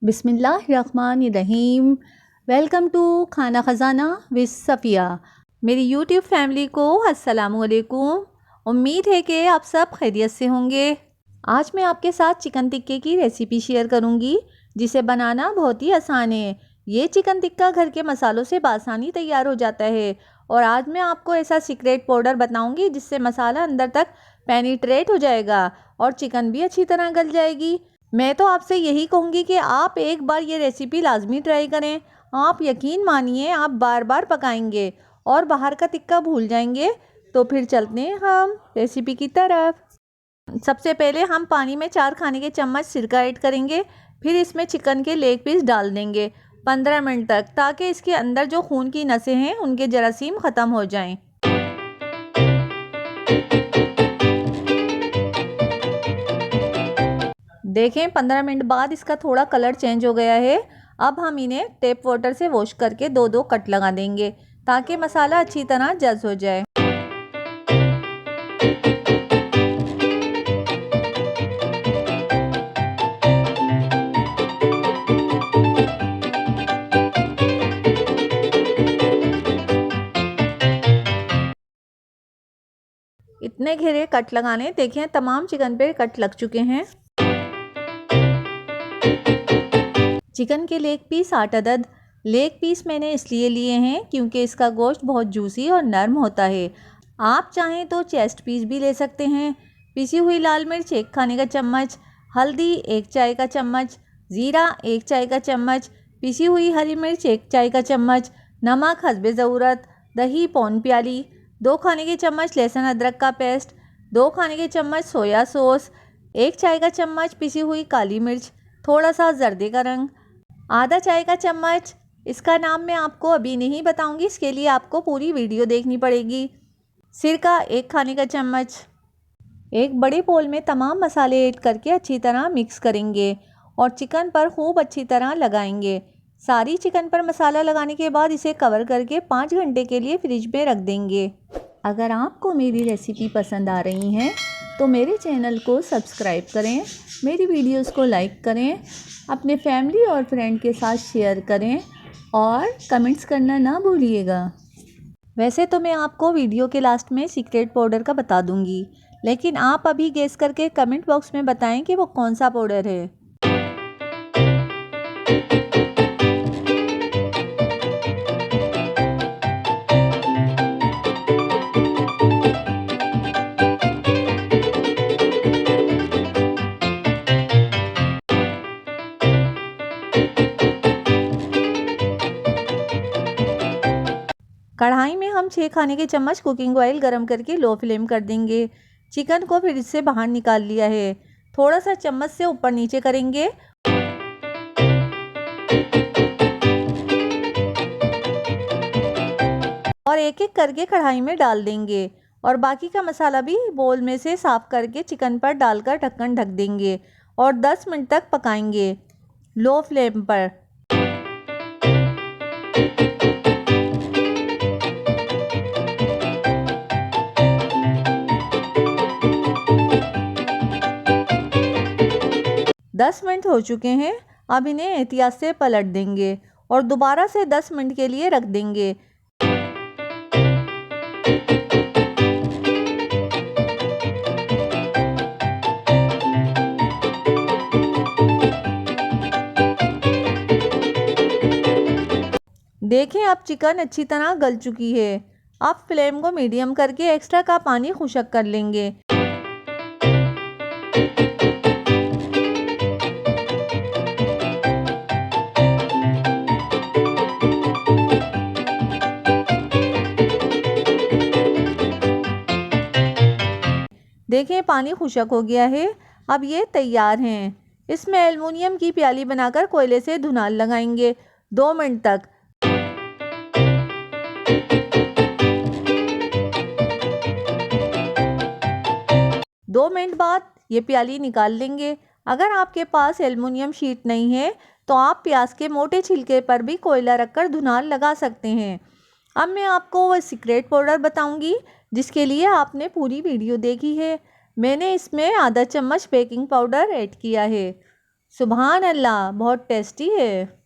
बिस्मिल्लाहिर्रहमानिर्रहीम। Welcome to खाना ख़जाना with Safiya. मेरी यूट्यूब फैमिली को अस्सलामुअलैकुम। उम्मीद है कि आप सब खैरियत से होंगे। आज मैं आपके साथ चिकन टिक्के की रेसिपी शेयर करूंगी, जिसे बनाना बहुत ही आसान है। ये चिकन टिक्का घर के मसालों से बासानी तैयार हो जाता है। और आज मैं आपको ऐसा सीक्रेट पाउडर बताऊंगी जिससे मसाला अंदर तक पेनिट्रेट हो जाएगा और चिकन भी अच्छी तरह गल जाएगी। मैं तो आपसे यही कहूँगी कि आप एक बार ये रेसिपी लाजमी ट्राई करें। आप यकीन मानिए, आप बार बार पकाएंगे और बाहर का टिक्का भूल जाएंगे। तो फिर चलते हैं हम रेसिपी की तरफ। सबसे पहले हम पानी में 4 खाने के चम्मच सिरका ऐड करेंगे। फिर इसमें चिकन के लेग पीस डाल देंगे 15 मिनट तक, ताकि इसके अंदर जो खून की नसें हैं उनके जरासीम ख़त्म हो जाएं। देखें 15 मिनट बाद इसका थोड़ा कलर चेंज हो गया है। अब हम इन्हें टैप वाटर से वॉश करके 2-2 कट लगा देंगे, ताकि मसाला अच्छी तरह जज़्ब हो जाए। इतने घेरे कट लगाने। देखें तमाम चिकन पे कट लग चुके हैं। चिकन के लेग पीस 8 अदद। लेग पीस मैंने इसलिए लिए हैं क्योंकि इसका गोश्त बहुत जूसी और नरम होता है। आप चाहें तो चेस्ट पीस भी ले सकते हैं। पिसी हुई लाल मिर्च 1 खाने का चम्मच, हल्दी 1 चाय का चम्मच, ज़ीरा 1 चाय का चम्मच, पिसी हुई हरी मिर्च 1 चाय का चम्मच, नमक हस्बे ज़रूरत, दही पौन प्याली, 2 खाने के चम्मच लहसुन अदरक का पेस्ट, 2 खाने के चम्मच सोया सॉस, 1 चाय का चम्मच पिसी हुई काली मिर्च, थोड़ा सा जर्दे का रंग, आधा चाय का चम्मच, इसका नाम मैं आपको अभी नहीं बताऊंगी, इसके लिए आपको पूरी वीडियो देखनी पड़ेगी, सिरका 1 खाने का चम्मच। एक बड़े बोल में तमाम मसाले ऐड करके अच्छी तरह मिक्स करेंगे और चिकन पर खूब अच्छी तरह लगाएंगे। सारी चिकन पर मसाला लगाने के बाद इसे कवर करके 5 घंटे के लिए फ्रिज में रख देंगे। अगर आपको मेरी रेसिपी पसंद आ रही हैं तो मेरे चैनल को सब्सक्राइब करें, मेरी वीडियोस को लाइक करें, अपने फैमिली और फ्रेंड के साथ शेयर करें और कमेंट्स करना ना भूलिएगा। वैसे तो मैं आपको वीडियो के लास्ट में सीक्रेट पाउडर का बता दूंगी, लेकिन आप अभी गेस करके कमेंट बॉक्स में बताएं कि वो कौन सा पाउडर है। कढ़ाई में हम 6 खाने के चम्मच कुकिंग ऑयल गरम करके लो फ्लेम कर देंगे। चिकन को फिर इससे बाहर निकाल लिया है। थोड़ा सा चम्मच से ऊपर नीचे करेंगे और एक एक करके कढ़ाई में डाल देंगे और बाकी का मसाला भी बोल में से साफ करके चिकन पर डालकर ढक्कन ढक देंगे और 10 मिनट तक पकाएंगे लो फ्लेम पर। दस मिनट हो चुके हैं। अब इन्हें एहतियात से पलट देंगे और दोबारा से 10 मिनट के लिए रख देंगे। देखें अब चिकन अच्छी तरह गल चुकी है। अब फ्लेम को मीडियम करके एक्स्ट्रा का पानी खुशक कर लेंगे। देखें पानी खुशक हो गया है। अब ये तैयार हैं। इसमें एल्युमिनियम की प्याली बनाकर कोयले से धुनाल लगाएंगे 2 मिनट तक। दो मिनट बाद ये प्याली निकाल लेंगे। अगर आपके पास एल्युमिनियम शीट नहीं है तो आप प्याज के मोटे छिलके पर भी कोयला रखकर धुनाल लगा सकते हैं। अब मैं आपको वह सीक्रेट पाउडर बताऊंगी जिसके लिए आपने पूरी वीडियो देखी है। मैंने इसमें आधा चम्मच बेकिंग पाउडर ऐड किया है। सुभान अल्लाह, बहुत टेस्टी है।